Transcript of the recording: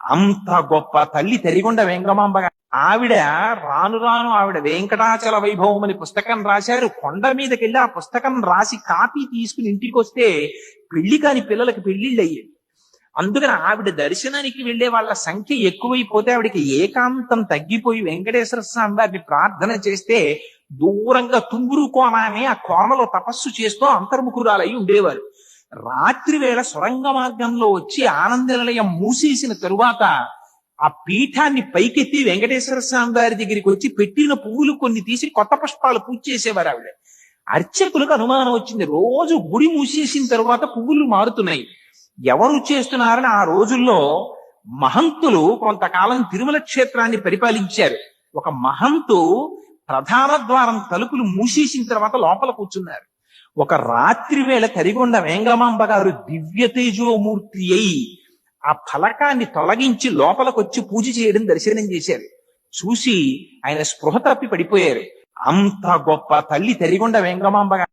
అంత గొప్ప తల్లి తరిగొండ వెంగమాంబ ఆవిడ రాను రాను ఆవిడ వెంకటాచల వైభవం అని పుస్తకం రాశారు. కొండ మీదకెళ్ళి ఆ పుస్తకం రాసి కాపీ తీసుకుని ఇంటికి వస్తే పెళ్లి కాని పిల్లలకి పెళ్లిళ్ళు అయ్యేవి. అందుకని ఆవిడ దర్శనానికి వెళ్లే వాళ్ళ సంఖ్య ఎక్కువైపోతే ఆవిడకి ఏకాంతం తగ్గిపోయి వెంకటేశ్వర స్వామి వారిని ప్రార్థన చేస్తే దూరంగా తుంగురు కోన అని ఆ కోనలో తపస్సు చేస్తూ అంతర్ముఖురాలై ఉండేవారు. రాత్రి వేళ సొరంగ మార్గంలో వచ్చి ఆనంద నిలయం మూసేసిన తరువాత ఆ పీఠాన్ని పైకెత్తి వెంకటేశ్వర స్వామి వారి దగ్గరికి వచ్చి పెట్టిన పువ్వులు కొన్ని తీసి కొత్త పుష్పాలు పూజ చేసేవారు ఆవిడ. అర్చకులకు అనుమానం వచ్చింది, రోజు గుడి మూసేసిన తరువాత పువ్వులు మారుతున్నాయి, ఎవరు చేస్తున్నారని. ఆ రోజుల్లో మహంతులు కొంతకాలం తిరుమల క్షేత్రాన్ని పరిపాలించారు. ఒక మహంతు ప్రధాన ద్వారం తలుపులు మూసేసిన తర్వాత లోపల కూర్చున్నారు. ఒక రాత్రి వేళ తరిగొండ వెంగమాంబ గారు దివ్య తేజోమూర్తి అయి ఆ ఫలకాన్ని తొలగించి లోపలికొచ్చి పూజ చేయడం దర్శనం చేశారు. చూసి ఆయన స్పృహ తప్పి పడిపోయారు. అంత గొప్ప తల్లి తరిగొండ వెంగమాంబ గారు.